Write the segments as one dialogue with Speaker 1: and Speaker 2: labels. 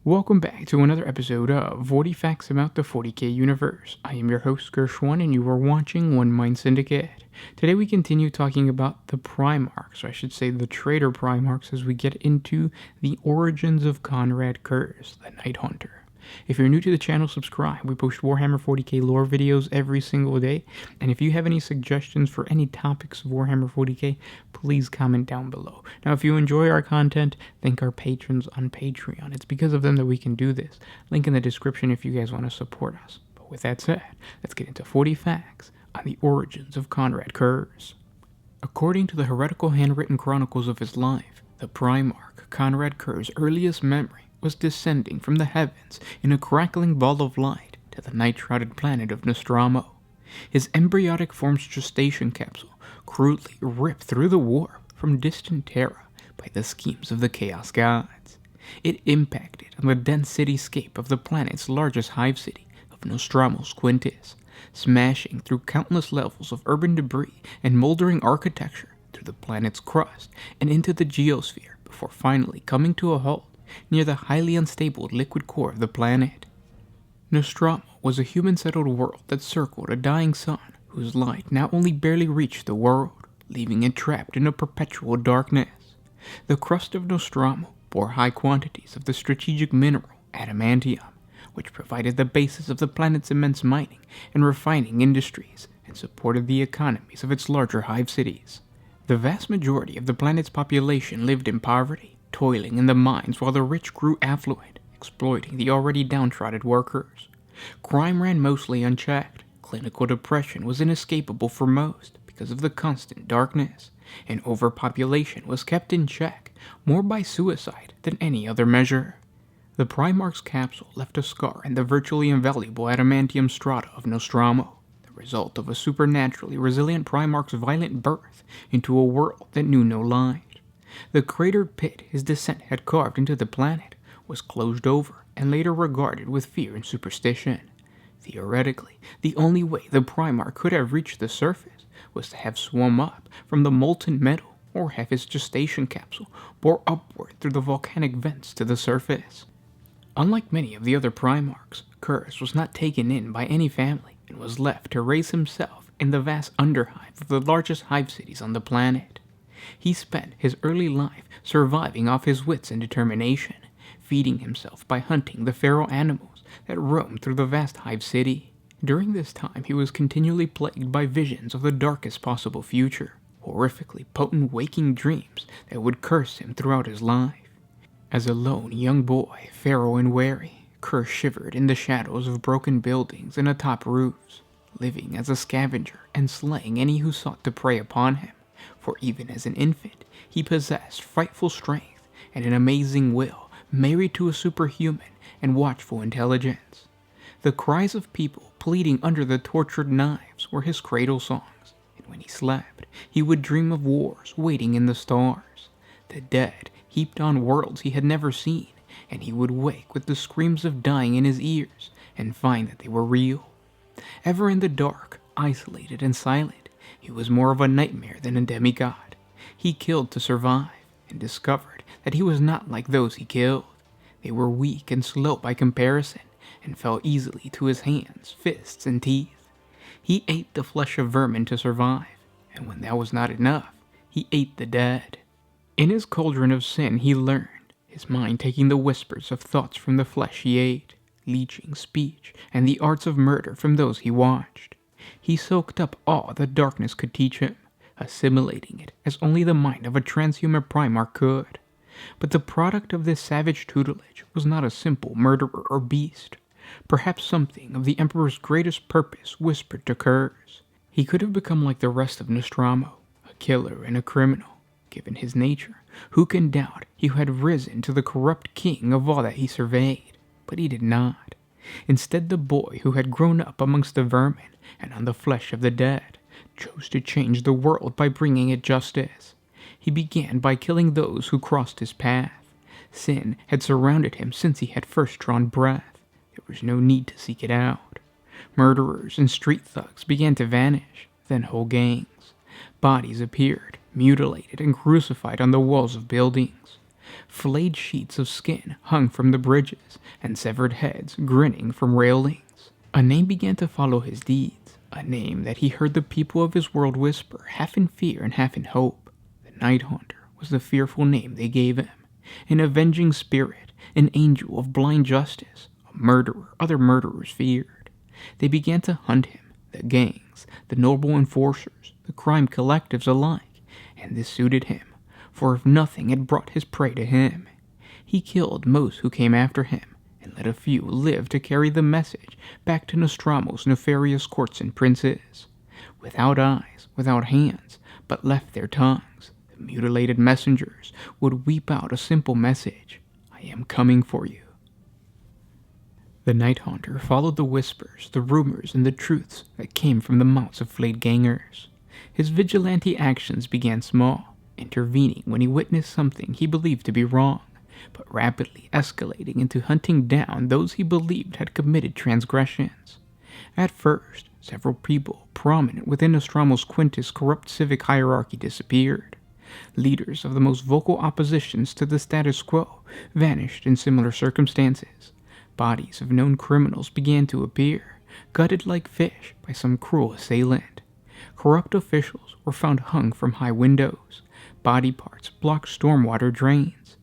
Speaker 1: Welcome back to another episode of 40 Facts About the 40K Universe. I am your host, Gershwan, and you are watching One Mind Syndicate. Today we continue talking about the Primarchs, or I should say the Traitor Primarchs, as we get into the origins of Konrad Curze, the Night Hunter. If you're new to the channel, subscribe. We post Warhammer 40K lore videos every single day, and if you have any suggestions for any topics of Warhammer 40K, please comment down below. Now, if you enjoy our content, thank our patrons on Patreon. It's because of them that we can do this. Link in the description if you guys want to support us. But with that said, let's get into 40 facts on the origins of Konrad Curze. According to the heretical handwritten chronicles of his life, the Primarch Konrad Curze's earliest memory was descending from the heavens in a crackling ball of light to the night-shrouded planet of Nostramo. His embryonic form's gestation capsule crudely ripped through the warp from distant Terra by the schemes of the Chaos Gods. It impacted on the dense cityscape of the planet's largest hive city of Nostramo's Quintus, smashing through countless levels of urban debris and moldering architecture through the planet's crust and into the geosphere before finally coming to a halt near the highly unstable liquid core of the planet. Nostramo was a human-settled world that circled a dying sun whose light now only barely reached the world, leaving it trapped in a perpetual darkness. The crust of Nostramo bore high quantities of the strategic mineral adamantium, which provided the basis of the planet's immense mining and refining industries and supported the economies of its larger hive cities. The vast majority of the planet's population lived in poverty, toiling in the mines while the rich grew affluent, exploiting the already downtrodden workers. Crime ran mostly unchecked. Clinical depression was inescapable for most because of the constant darkness, and overpopulation was kept in check more by suicide than any other measure. The Primarch's capsule left a scar in the virtually invaluable adamantium strata of Nostramo, the result of a supernaturally resilient Primarch's violent birth into a world that knew no light. The cratered pit his descent had carved into the planet was closed over and later regarded with fear and superstition. Theoretically, the only way the Primarch could have reached the surface was to have swum up from the molten metal or have his gestation capsule bore upward through the volcanic vents to the surface. Unlike many of the other Primarchs, Curze was not taken in by any family and was left to raise himself in the vast Underhive of the largest hive cities on the planet. He spent his early life surviving off his wits and determination, feeding himself by hunting the feral animals that roamed through the vast hive city. During this time, he was continually plagued by visions of the darkest possible future, horrifically potent waking dreams that would curse him throughout his life. As a lone young boy, feral and wary, Curze shivered in the shadows of broken buildings and atop roofs, living as a scavenger and slaying any who sought to prey upon him. For even as an infant, he possessed frightful strength and an amazing will, married to a superhuman and watchful intelligence. The cries of people pleading under the tortured knives were his cradle songs, and when he slept, he would dream of wars waiting in the stars. The dead heaped on worlds he had never seen, and he would wake with the screams of dying in his ears and find that they were real. Ever in the dark, isolated and silent, he was more of a nightmare than a demigod. He killed to survive, and discovered that he was not like those he killed. They were weak and slow by comparison, and fell easily to his hands, fists, and teeth. He ate the flesh of vermin to survive, and when that was not enough, he ate the dead. In his cauldron of sin he learned, his mind taking the whispers of thoughts from the flesh he ate, leeching speech, and the arts of murder from those he watched. He soaked up all that darkness could teach him, assimilating it as only the mind of a transhuman Primarch could. But the product of this savage tutelage was not a simple murderer or beast. Perhaps something of the Emperor's greatest purpose whispered to Curze. He could have become like the rest of Nostramo, a killer and a criminal, given his nature. Who can doubt he had risen to the corrupt king of all that he surveyed? But he did not. Instead, the boy who had grown up amongst the vermin and on the flesh of the dead chose to change the world by bringing it justice. He began by killing those who crossed his path. Sin had surrounded him since he had first drawn breath. There was no need to seek it out. Murderers and street thugs began to vanish, then whole gangs. Bodies appeared, mutilated and crucified on the walls of buildings. Flayed sheets of skin hung from the bridges, and severed heads grinning from railings. A name began to follow his deeds, a name that he heard the people of his world whisper, half in fear and half in hope. The Night Haunter was the fearful name they gave him, an avenging spirit, an angel of blind justice, a murderer other murderers feared. They began to hunt him, the gangs, the noble enforcers, the crime collectives alike, and this suited him, for if nothing had brought his prey to him, he killed most who came after him, and let a few live to carry the message back to Nostramo's nefarious courts and princes. Without eyes, without hands, but left their tongues, the mutilated messengers would weep out a simple message: I am coming for you. The Night Haunter followed the whispers, the rumors, and the truths that came from the mouths of flayed gangers. His vigilante actions began small, intervening when he witnessed something he believed to be wrong, but rapidly escalating into hunting down those he believed had committed transgressions. At first, several people prominent within Nostramo's Quintus corrupt civic hierarchy disappeared. Leaders of the most vocal oppositions to the status quo vanished in similar circumstances. Bodies of known criminals began to appear, gutted like fish by some cruel assailant. Corrupt officials were found hung from high windows. Body parts blocked stormwater drains.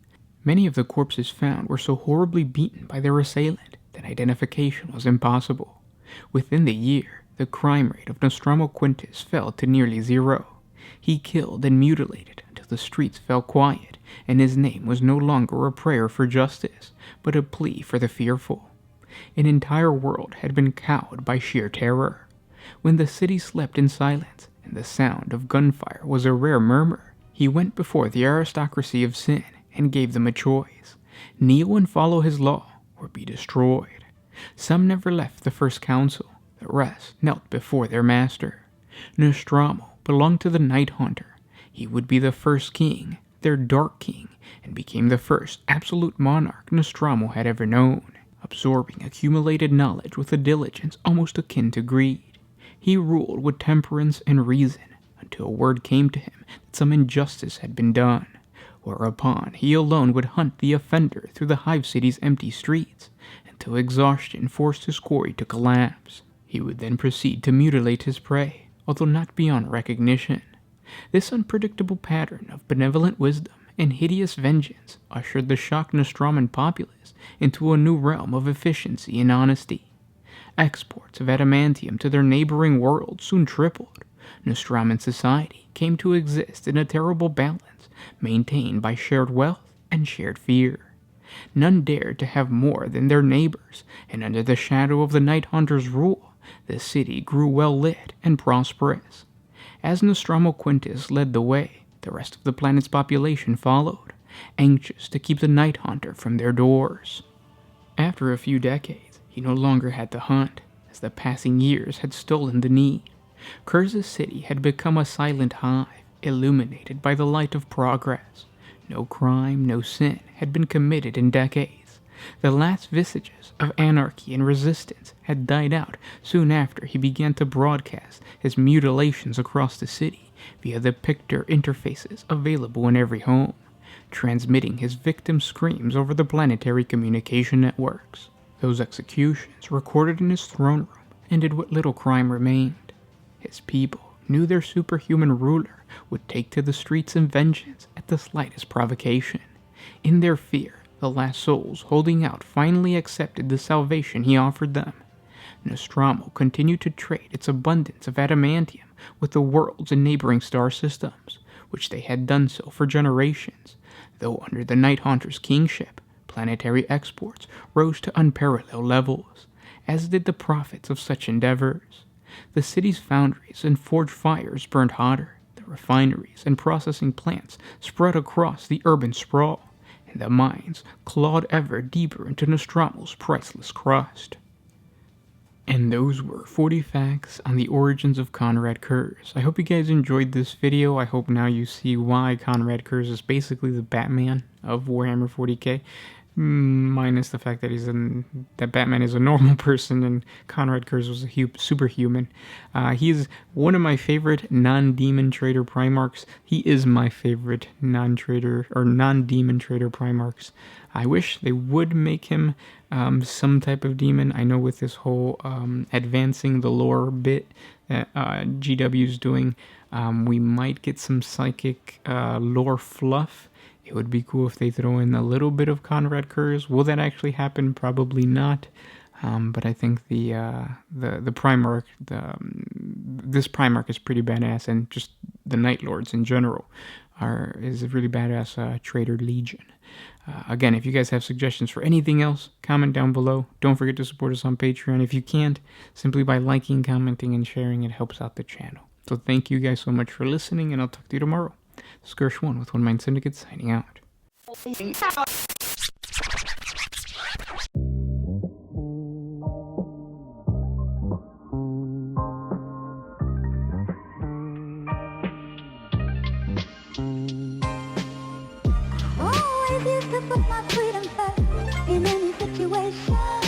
Speaker 1: Many of the corpses found were so horribly beaten by their assailant that identification was impossible. Within the year, the crime rate of Nostramo Quintus fell to nearly zero. He killed and mutilated until the streets fell quiet, and his name was no longer a prayer for justice, but a plea for the fearful. An entire world had been cowed by sheer terror. When the city slept in silence, and the sound of gunfire was a rare murmur, he went before the aristocracy of sin and gave them a choice: kneel and follow his law, or be destroyed. Some never left the first council, the rest knelt before their master. Nostramo belonged to the Night Haunter. He would be the first king, their Dark King, and became the first absolute monarch Nostramo had ever known, absorbing accumulated knowledge with a diligence almost akin to greed. He ruled with temperance and reason, until word came to him that some injustice had been done, whereupon he alone would hunt the offender through the Hive City's empty streets, until exhaustion forced his quarry to collapse. He would then proceed to mutilate his prey, although not beyond recognition. This unpredictable pattern of benevolent wisdom and hideous vengeance ushered the shocked Nostraman populace into a new realm of efficiency and honesty. Exports of adamantium to their neighboring worlds soon tripled. Nostraman society came to exist in a terrible balance, maintained by shared wealth and shared fear. None dared to have more than their neighbors, and under the shadow of the Night Hunter's rule, the city grew well lit and prosperous. As Nostramo Quintus led the way, the rest of the planet's population followed, anxious to keep the Night Hunter from their doors. After a few decades, he no longer had to hunt, as the passing years had stolen the need. Curze's city had become a silent hive, illuminated by the light of progress. No crime, no sin had been committed in decades. The last vestiges of anarchy and resistance had died out soon after he began to broadcast his mutilations across the city via the picture interfaces available in every home, transmitting his victims' screams over the planetary communication networks. Those executions recorded in his throne room ended what little crime remained. His people knew their superhuman ruler would take to the streets in vengeance at the slightest provocation. In their fear, the last souls holding out finally accepted the salvation he offered them. Nostramo continued to trade its abundance of adamantium with the worlds and neighboring star systems, which they had done so for generations, though under the Night Haunter's kingship, planetary exports rose to unparalleled levels, as did the profits of such endeavors. The city's foundries and forge fires burned hotter, the refineries and processing plants spread across the urban sprawl, and the mines clawed ever deeper into Nostramo's priceless crust. And those were 40 facts on the origins of Konrad Curze. I hope you guys enjoyed this video. I hope now you see why Konrad Curze is basically the Batman of Warhammer 40K. minus the fact that that Batman is a normal person and Konrad Curze was a superhuman. He is one of my favorite non-demon trader Primarchs. He is my favorite non-trader or non-demon trader Primarchs. I wish they would make him some type of demon. I know with this whole advancing the lore bit that GW's doing, we might get some psychic lore fluff. It would be cool if they throw in a little bit of Konrad Curze. Will that actually happen? Probably not. But I think the Primarch, this Primarch is pretty badass, and just the Night Lords in general is a really badass Traitor Legion. Again, if you guys have suggestions for anything else, comment down below. Don't forget to support us on Patreon. If you can't, simply by liking, commenting, and sharing, it helps out the channel. So thank you guys so much for listening, and I'll talk to you tomorrow. This is Gersh1 with One Mind Syndicate signing out.
Speaker 2: Always used to put my freedom first in any situation.